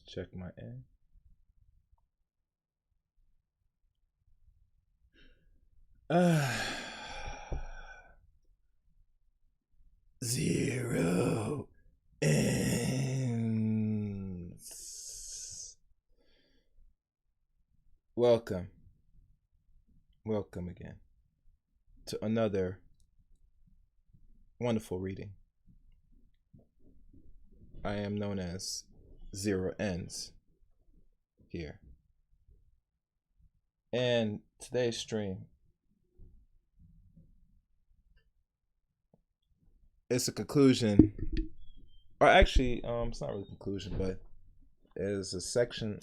Check my end. Zero ends. Welcome again to another wonderful reading. I am known as Zero Ends here. And today's stream is a conclusion, or actually, it's not really a conclusion, but it is a section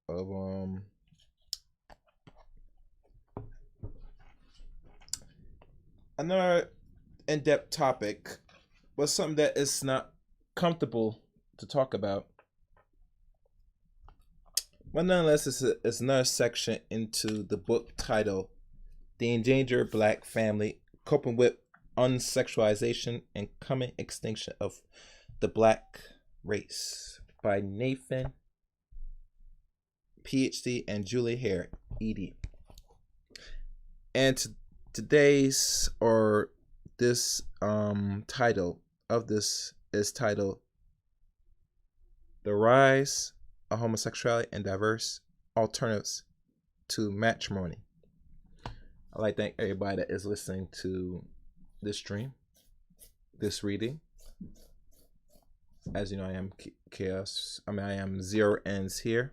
of another in-depth topic, but something that is not comfortable to talk about. But nonetheless, it's another section into the book titled The Endangered Black Family, Coping with Unisexualization and Coming Extinction of the Black Race by Nathan, PH.D. and Julie Hare, Ed. And today's, or this title of this is titled The Rise of Homosexuality and Diverse Alternatives to Matrimony. I'd like to thank everybody that is listening to this stream, this reading. As you know, I am Chaos. I am Zero Ends here.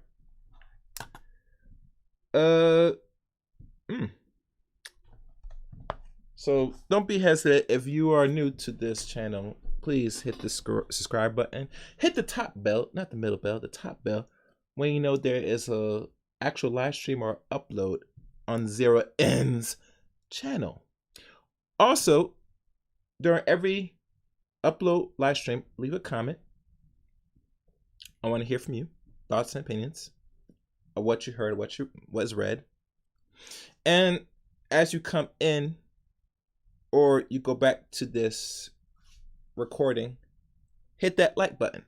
So don't be hesitant. If you are new to this channel, please hit the subscribe button. Hit the top bell, not the middle bell, the top bell, when you know there is a actual live stream or upload on Zero Ends channel. Also, during every upload live stream, leave a comment. I want to hear from you, thoughts and opinions of what you heard, what was read. And as you come in, or you go back to this recording, hit that like button.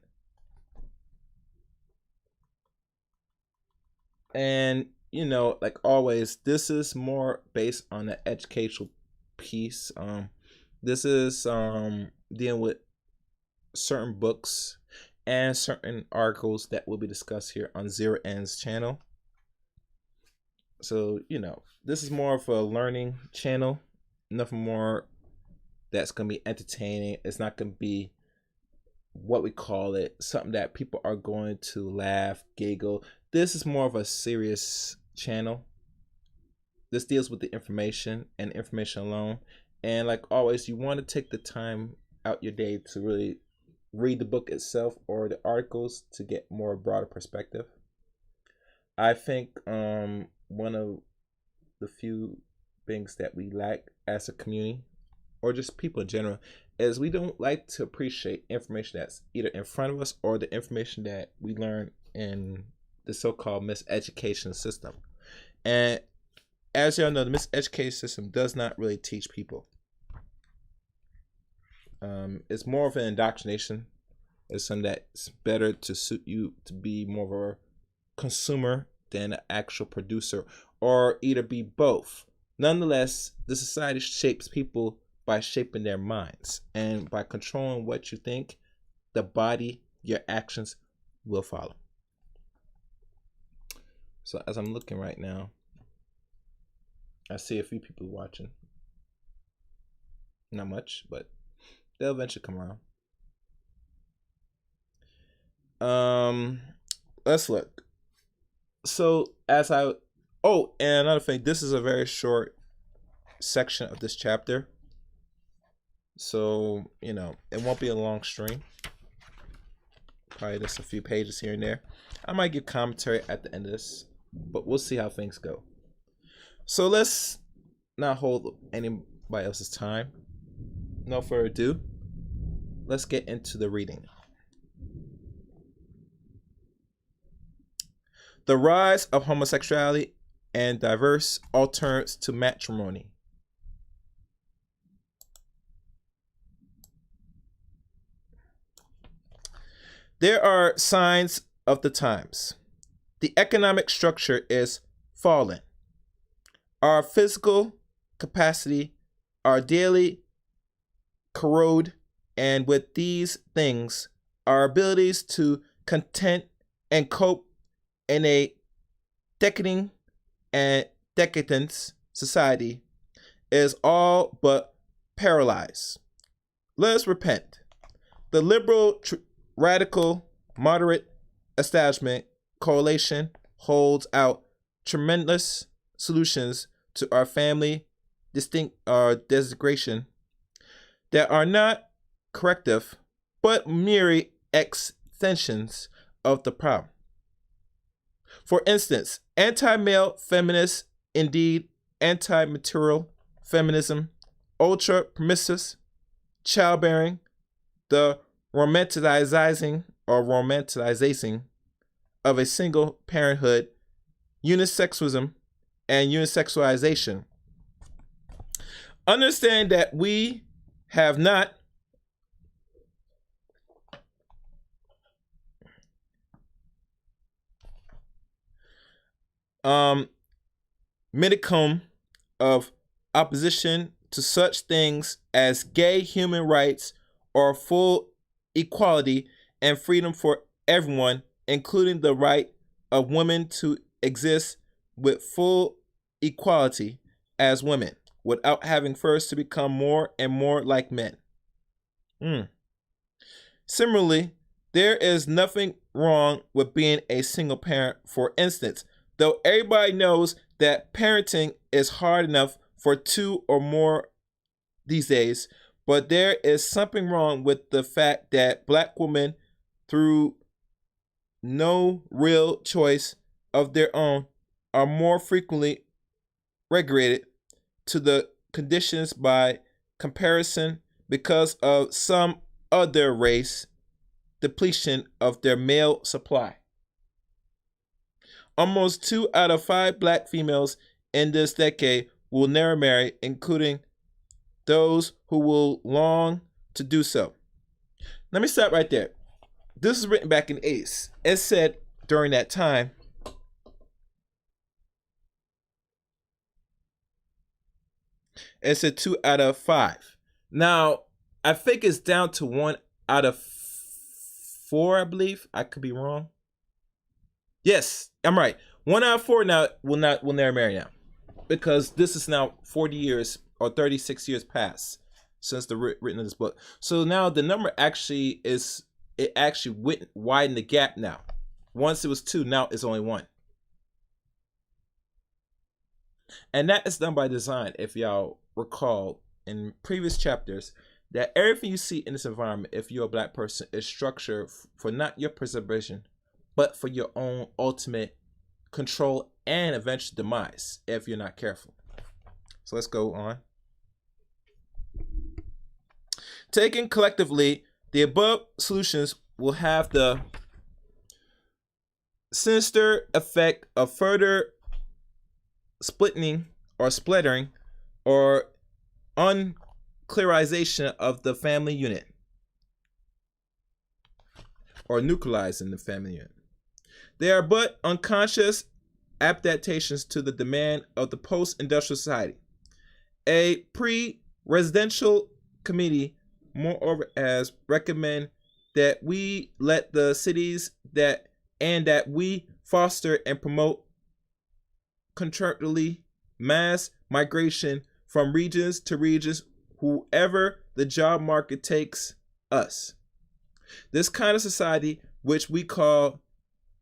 And, you know, like always, this is more based on the educational piece. This is dealing with certain books and certain articles that will be discussed here on Zero Ends channel. So, you know, this is more of a learning channel. Nothing more that's going to be entertaining. It's not going to be what we call it, something that people are going to laugh, giggle. This is more of a serious channel. This deals with the information and information alone. And like always, you want to take the time out your day to really read the book itself or the articles to get more broader perspective. I think one of the few things that we lack as a community, or just people in general, is we don't like to appreciate information that's either in front of us or the information that we learn in the so-called miseducation system. And as y'all know, the miseducation system does not really teach people. It's more of an indoctrination. It's something that's better to suit you to be more of a consumer than an actual producer, or either be both. Nonetheless, the society shapes people by shaping their minds, and by controlling what you think, the body, your actions will follow. So as I'm looking right now, I see a few people watching. Not much, but they'll eventually come around. Let's look. So and another thing, this is a very short section of this chapter. So, you know, it won't be a long stream. Probably just a few pages here and there. I might give commentary at the end of this, but we'll see how things go. So let's not hold anybody else's time. No further ado, let's get into the reading. The Rise of Homosexuality and Diverse Alternatives to Matrimony. There are signs of the times. The economic structure is falling. Our physical capacity, our daily corrode, and with these things, our abilities to content and cope in a decading and decadent society is all but paralyzed. Let us repent. The liberal, radical, moderate establishment coalition holds out tremendous solutions to our family desegregation that are not corrective, but mere extensions of the problem. For instance, anti-male feminists, indeed anti-material feminism, ultra-permissive, childbearing, the romanticizing of a single parenthood, unisexualism, and unisexualization. Understand that we have not medicum of opposition to such things as gay human rights or full equality and freedom for everyone, including the right of women to exist with full equality as women, without having first to become more and more like men. Similarly, there is nothing wrong with being a single parent, for instance, though everybody knows that parenting is hard enough for two or more these days, but there is something wrong with the fact that Black women, through no real choice of their own, are more frequently relegated to the conditions by comparison because of some other race depletion of their male supply. Almost 2 out of 5 Black females in this decade will never marry, including those who will long to do so. Let me stop right there. This is written back in the 80s. It said during that time, it said 2 out of 5. Now, I think it's down to 1 out of 4, I believe. I could be wrong. Yes, I'm right. 1 out of 4 now will never marry now, because this is now 40 years or 36 years past since the written of this book. So now the number actually widened the gap now. Once it was 2, now it's only 1. And that is done by design. If y'all recall in previous chapters, that everything you see in this environment, if you're a Black person, is structured for not your preservation, but for your own ultimate control and eventual demise if you're not careful. So let's go on. Taken collectively, the above solutions will have the sinister effect of further splitting or unclearization of the family unit, or nuclearizing the family unit. They are but unconscious adaptations to the demand of the post-industrial society. A pre-residential committee, moreover, has recommended that we let the cities that we foster and promote contractually mass migration from regions to regions, whoever the job market takes us. This kind of society, which we call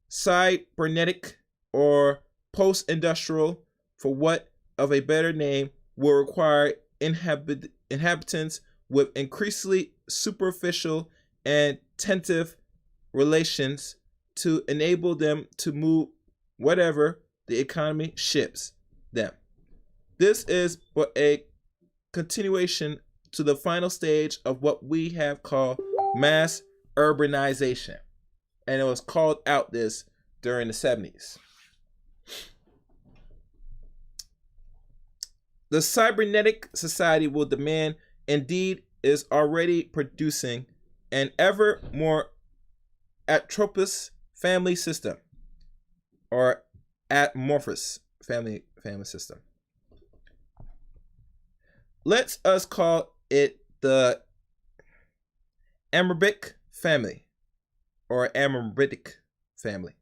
cybernetic or post-industrial, for what of a better name, will require inhabitants with increasingly superficial and tentative relations to enable them to move whatever the economy ships them. This is but a continuation to the final stage of what we have called mass urbanization. And it was called out this during the 70s. The cybernetic society will demand, indeed is already producing, an ever more atropous family system or amorphous family system. Let's us call it the amorbic family or amorbic family.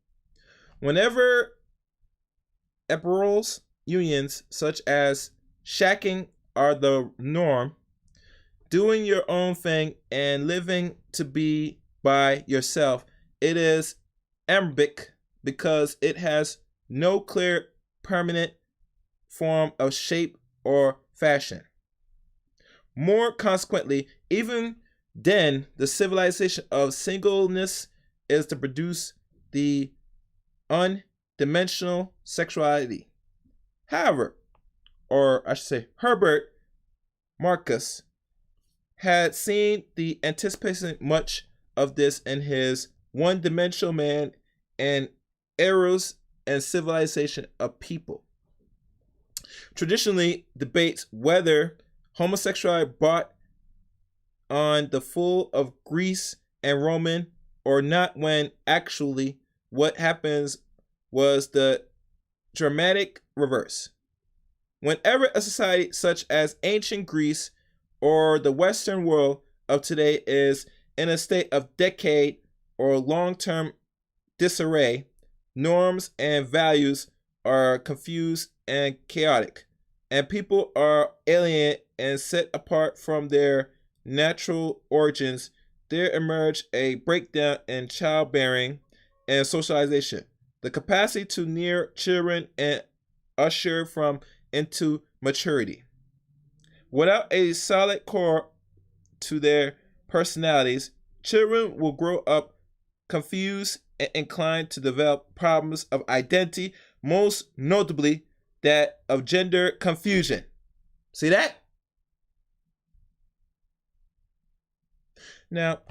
Whenever epiroles unions such as shacking are the norm, doing your own thing and living to be by yourself, it is amorbic because it has no clear permanent form of shape or fashion. More consequently, even then, the civilization of singleness is to produce the undimensional sexuality. However, or I should say, Herbert Marcus had seen the anticipation much of this in his One-Dimensional Man and Eros and Civilization of People. Traditionally debates whether homosexuality brought on the full of Greece and Roman or not, when actually what happens was the dramatic reverse. Whenever a society such as ancient Greece or the Western world of today is in a state of decade or long-term disarray, norms and values are confused and chaotic, and people are alien and set apart from their natural origins, there emerge a breakdown in childbearing and socialization, the capacity to near children and usher from into maturity. Without a solid core to their personalities, children will grow up confused and inclined to develop problems of identity, most notably that of gender confusion. See that? Now,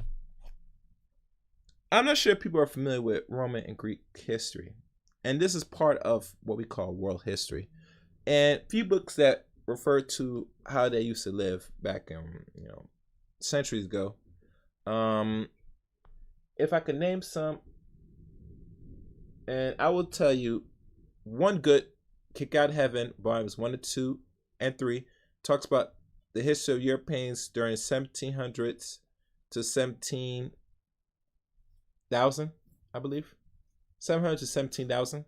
I'm not sure if people are familiar with Roman and Greek history, and this is part of what we call world history. And a few books that refer to how they used to live back in, centuries ago. If I could name some, and I will tell you, One Good, Kick Out of Heaven, volumes 1 to 2 and 3, talks about the history of Europeans during 1700s to 17,000, I believe. 700 to 17,000.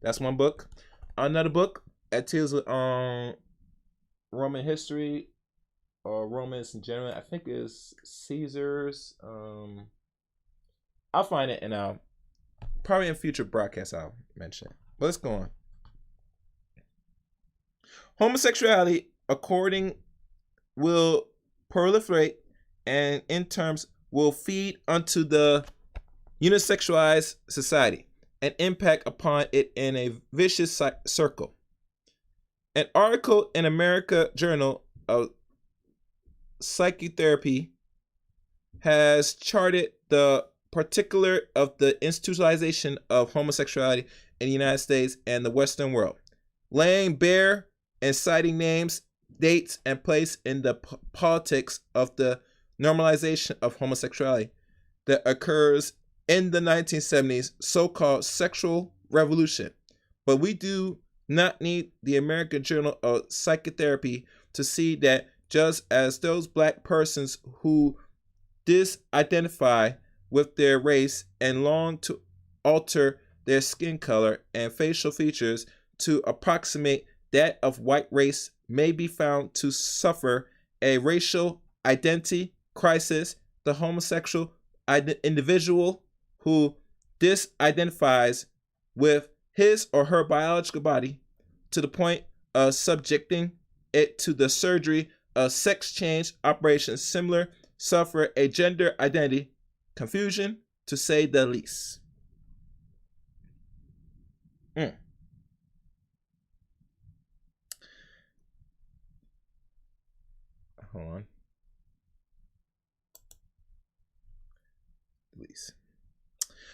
That's one book. Another book that deals with Roman history or Romans in general, I think is Caesar's. I'll find it and I'll probably in future broadcasts I'll mention it. But let's go on. Homosexuality, according, will proliferate and in terms will feed unto the unisexualized society and impact upon it in a vicious circle. An article in American Journal of Psychotherapy has charted the particular of the institutionalization of homosexuality in the United States and the Western world, laying bare and citing names, dates, and place in the politics of the normalization of homosexuality that occurs in the 1970s so-called sexual revolution. But we do not need the American Journal of Psychotherapy to see that just as those black persons who disidentify with their race and long to alter their skin color and facial features to approximate that of white race may be found to suffer a racial identity crisis, the homosexual individual who disidentifies with his or her biological body to the point of subjecting it to the surgery of sex change operations similar suffer a gender identity confusion, to say the least. Hold on. Please.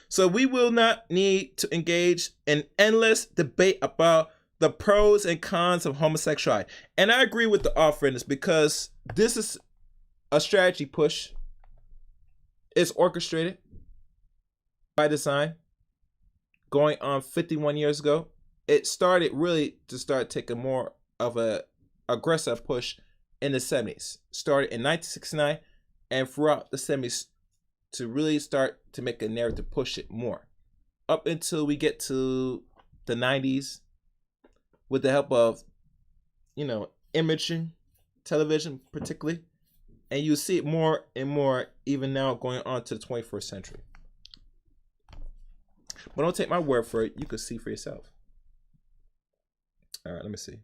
So we will not need to engage in endless debate about the pros and cons of homosexuality. And I agree with the author in this because this is a strategy push. It's orchestrated. by design going on 51 years ago. It started really to start taking more of a aggressive push in the 70s. Started in 1969 and throughout the 70s to really start to make a narrative push it more. Up until we get to the 90s with the help of, imaging, television particularly. And you see it more and more even now going on to the 21st century. But don't take my word for it. You can see for yourself. All right, let me see.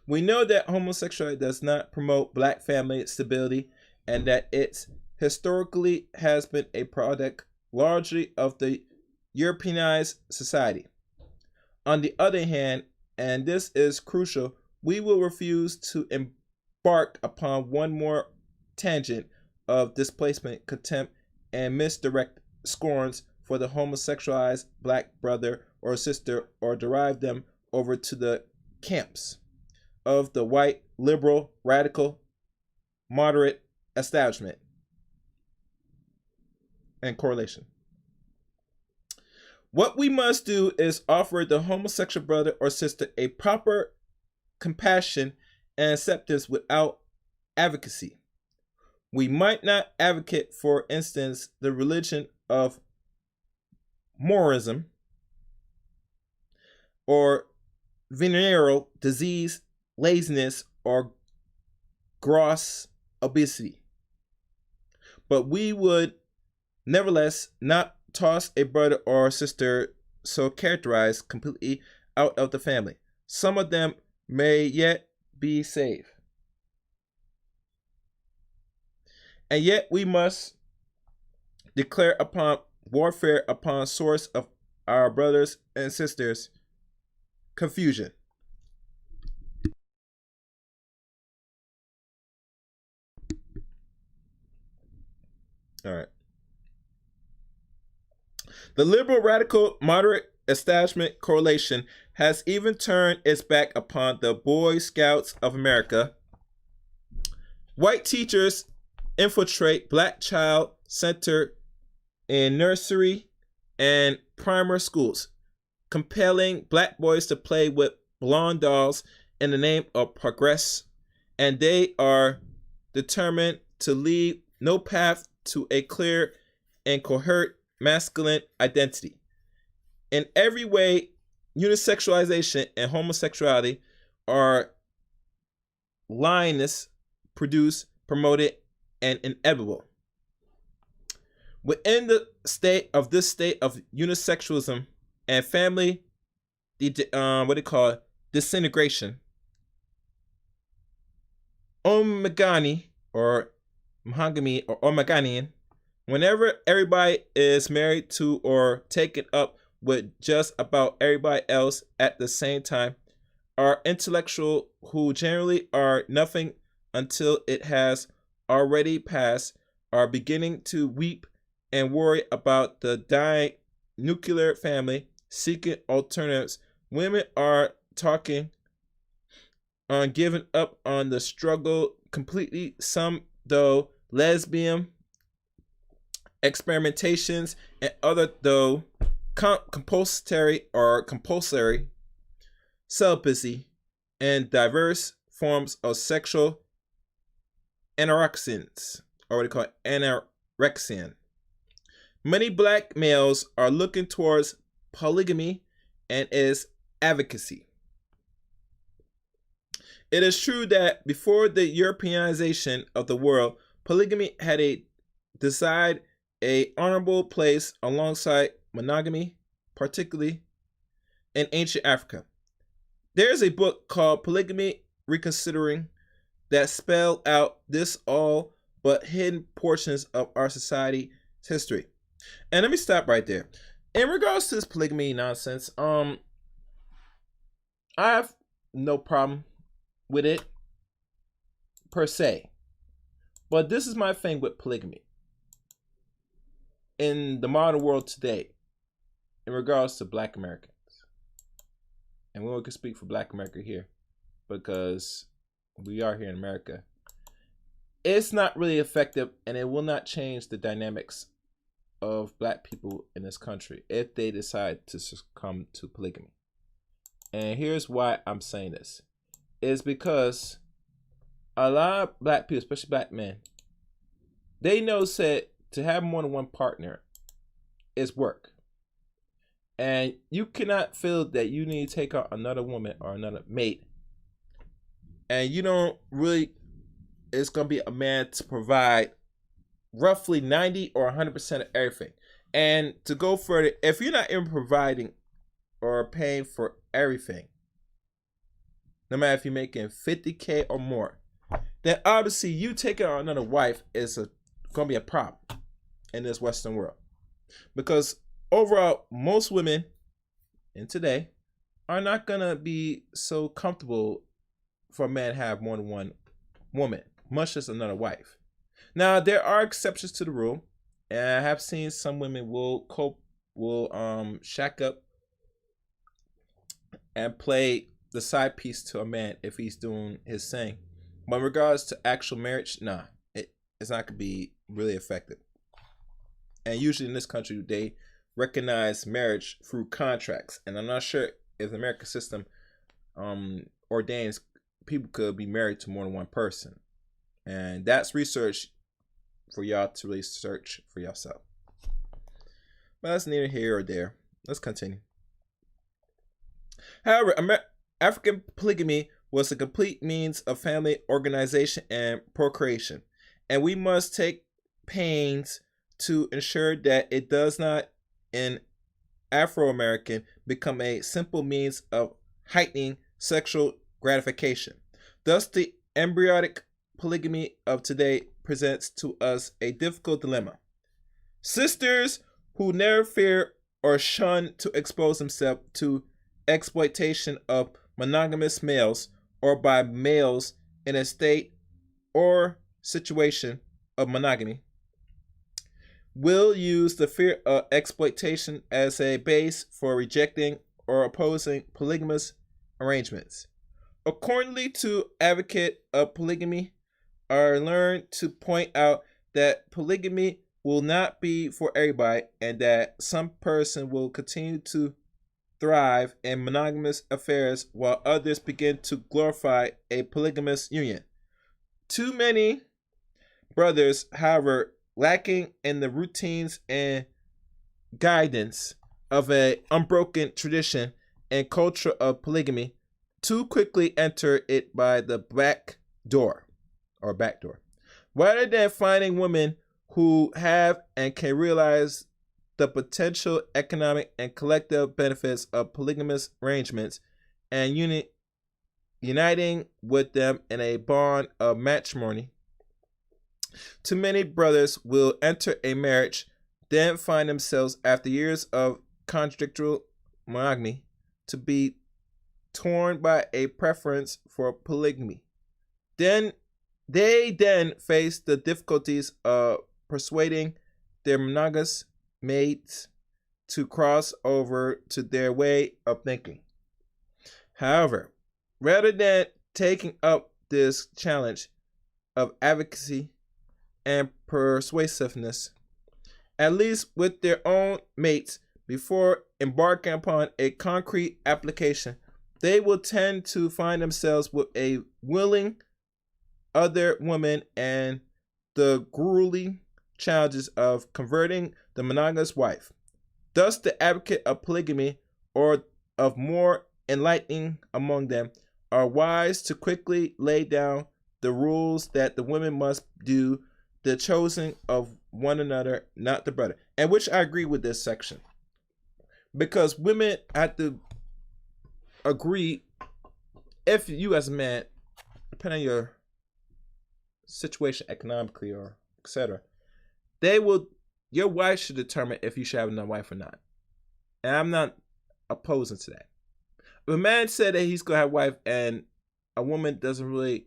We know that homosexuality does not promote black family stability and that it historically has been a product largely of the Europeanized society. On the other hand, and this is crucial, we will refuse to embark upon one more tangent of displacement, contempt, and misdirect scorns for the homosexualized black brother or sister, or derive them over to the camps of the white, liberal, radical, moderate establishment and correlation. What we must do is offer the homosexual brother or sister a proper compassion and acceptance without advocacy. We might not advocate, for instance, the religion of Morism or venereal disease, laziness, or gross obesity. But we would nevertheless not toss a brother or sister so characterized completely out of the family. Some of them may yet be saved. And yet we must declare upon warfare upon source of our brothers and sisters confusion. All right. The liberal, radical, moderate establishment correlation has even turned its back upon the Boy Scouts of America. White teachers infiltrate black child center in nursery and primary schools, compelling black boys to play with blonde dolls in the name of progress, and they are determined to leave no path to a clear and coherent masculine identity. In every way, unisexualization and homosexuality are lioness produced, promoted, and inevitable. Within the state of unisexualism and family, disintegration, omegamy or mahogany or omeganian, whenever everybody is married to or taken up with just about everybody else at the same time, are intellectual who generally are nothing until it has already passed, are beginning to weep and worry about the dying nuclear family, seeking alternatives. Women are talking on giving up on the struggle completely, some though lesbian experimentations, and other though compulsory celibacy, and diverse forms of sexual anorexians, or what they call anorexian. Many black males are looking towards polygamy and its advocacy. It is true that before the Europeanization of the world, polygamy had desired a honorable place alongside monogamy, particularly in ancient Africa. There is a book called Polygamy Reconsidering that spelled out this all but hidden portions of our society's history. And let me stop right there. In regards to this polygamy nonsense, I have no problem with it per se. But this is my thing with polygamy. In the modern world today, in regards to black Americans, and we can speak for black America here because we are here in America. it's not really effective, and it will not change the dynamics of black people in this country if they decide to succumb to polygamy. And here's why I'm saying this. Is because a lot of black people, especially black men, they know said to have more than one partner is work. And you cannot feel that you need to take out another woman or another mate. And you don't really, it's going to be a man to provide roughly 90 or 100% of everything. And to go further, if you're not even providing or paying for everything, no matter if you're making $50K or more, then obviously you taking on another wife is going to be a problem in this Western world. Because overall, most women in today are not going to be so comfortable for a man to have more than one woman, much as another wife. Now, there are exceptions to the rule, and I have seen some women will shack up and play the side piece to a man if he's doing his thing. But in regards to actual marriage, nah, it's not going to be really effective. And usually in this country, they recognize marriage through contracts. And I'm not sure if the American system ordains people could be married to more than one person. And that's research for y'all to really search for yourself. But that's neither here or there. Let's continue. However, African polygamy was a complete means of family organization and procreation, and we must take pains to ensure that it does not, in Afro-American, become a simple means of heightening sexual gratification. Thus, the embryonic polygamy of today presents to us a difficult dilemma. Sisters who never fear or shun to expose themselves to exploitation of monogamous males or by males in a state or situation of monogamy will use the fear of exploitation as a base for rejecting or opposing polygamous arrangements. Accordingly, to advocate of polygamy are learned to point out that polygamy will not be for everybody and that some person will continue to thrive in monogamous affairs while others begin to glorify a polygamous union. Too many brothers, however, lacking in the routines and guidance of an unbroken tradition and culture of polygamy, too quickly enter it by the back door. Rather than finding women who have and can realize the potential economic and collective benefits of polygamous arrangements and uniting with them in a bond of matrimony, too many brothers will enter a marriage, then find themselves, after years of contradictory monogamy, to be torn by a preference for polygamy. They face the difficulties of persuading their monogamous mates to cross over to their way of thinking. However, rather than taking up this challenge of advocacy and persuasiveness, at least with their own mates, before embarking upon a concrete application, they will tend to find themselves with a willing other woman and the grueling challenges of converting the monogamous wife. Thus, the advocate of polygamy or of more enlightening among them are wise to quickly lay down the rules that the women must do the choosing of one another, not the brother. And which I agree with this section. Because women have to agree, if you as a man, depending on your situation economically or etc., your wife should determine if you should have another wife or not. And I'm not opposing to that. If a man said that he's gonna have a wife and a woman doesn't really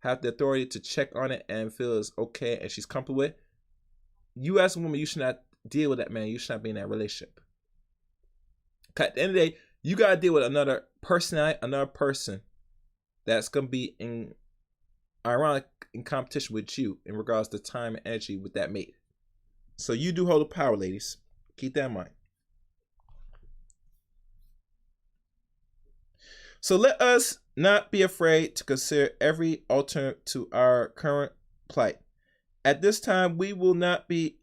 have the authority to check on it and feel it's okay and she's comfortable with, you as a woman, you should not deal with that man. You should not be in that relationship. At the end of the day, you gotta deal with another person that's gonna be in ironic in competition with you in regards to time and energy with that mate. So you do hold the power, ladies. Keep that in mind. So let us not be afraid to consider every alternative to our current plight. At this time, we will not be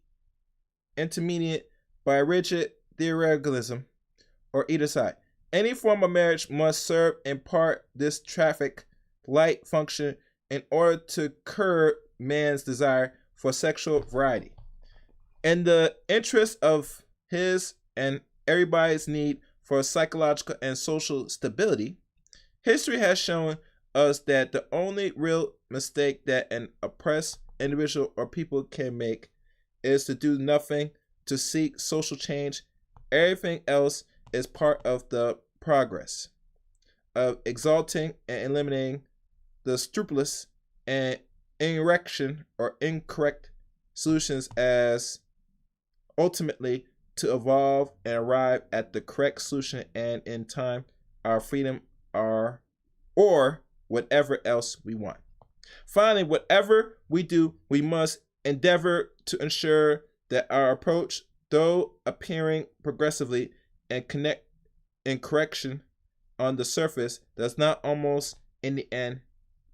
intermediate by rigid theoreticalism or either side. Any form of marriage must serve in part this traffic light function in order to curb man's desire for sexual variety. In the interest of his and everybody's need for psychological and social stability, history has shown us that the only real mistake that an oppressed individual or people can make is to do nothing to seek social change. Everything else is part of the progress of exalting and eliminating the scrupulous and erection or incorrect solutions as ultimately to evolve and arrive at the correct solution, and in time our freedom our or whatever else we want. Finally, whatever we do, we must endeavor to ensure that our approach, though appearing progressively and connect in correction on the surface, does not almost in the end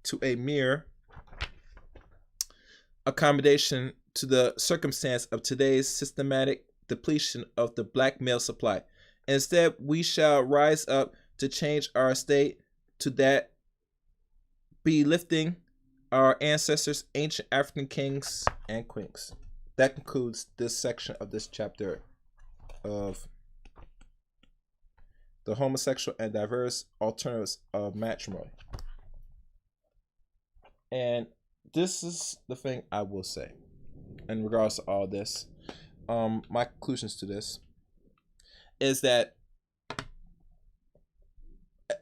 to a mere accommodation to the circumstance of today's systematic depletion of the black male supply. Instead, we shall rise up to change our state to that be lifting our ancestors, ancient African kings and queens. That concludes this section of this chapter of the homosexual and diverse alternatives of matrimony. And this is the thing I will say in regards to all this. My conclusions to this is that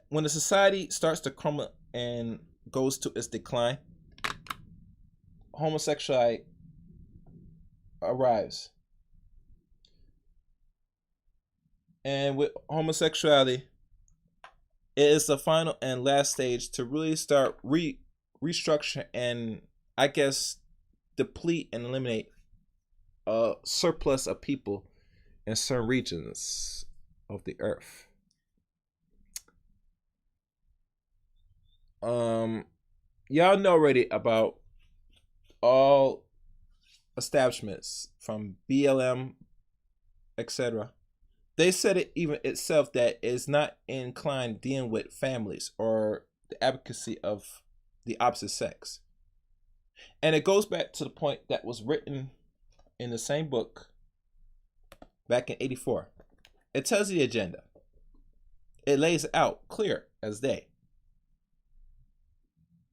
when a society starts to crumble and goes to its decline, homosexuality arrives. And with homosexuality, it is the final and last stage to really start restructure and, I guess, deplete and eliminate a surplus of people in certain regions of the earth. Y'all know already about all establishments from BLM, etc. They said it even itself that is not inclined dealing with families or the advocacy of the opposite sex. And it goes back to the point that was written in the same book back in '84. It tells the agenda. It lays it out clear as day.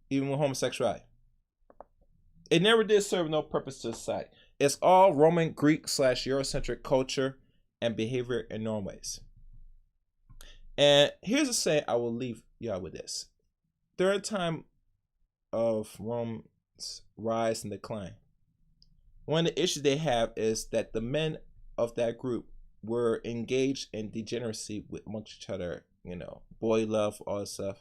Even with homosexuality, it never did serve no purpose to society. It's all Roman, Greek / Eurocentric culture and behavior in normal ways. And here's a saying I will leave y'all with this. During the time of Rome's rise and decline, one of the issues they have is that the men of that group were engaged in degeneracy with amongst each other, boy love, all that stuff.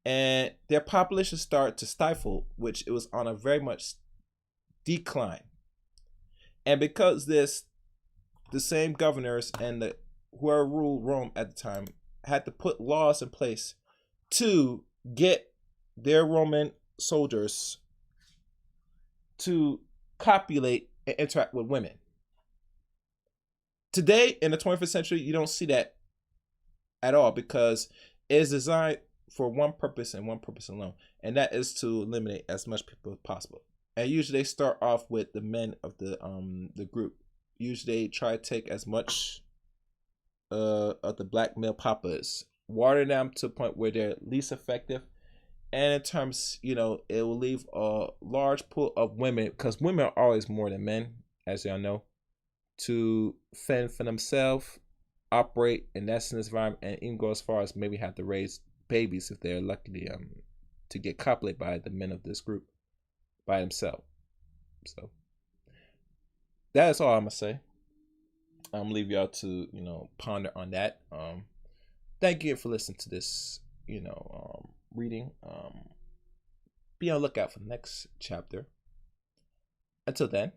And their population started to stifle, which it was on a very much decline. And because the same governors and whoever ruled Rome at the time had to put laws in place to get their Roman soldiers to copulate and interact with women. Today, in the 21st century, you don't see that at all because it is designed for one purpose and one purpose alone, and that is to eliminate as much people as possible. And usually they start off with the men of the group. Usually they try to take as much of the black male populace, water them to the point where they're least effective, and in terms, it will leave a large pool of women, because women are always more than men, as y'all know, to fend for themselves, operate in that environment, and even go as far as maybe have to raise babies if they're lucky to get copulated by the men of this group by themselves. So that is all I'm gonna say. I'm gonna leave y'all to ponder on that. Thank you for listening to this reading. be on the lookout for the next chapter. Until then.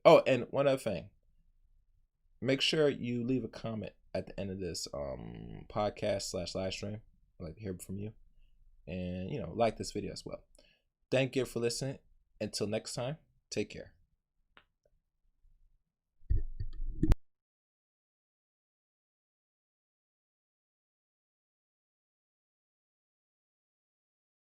Oh, and one other thing. Make sure you leave a comment at the end of this podcast / live stream. I'd like to hear from you. And, like this video as well. Thank you for listening. Until next time, take care.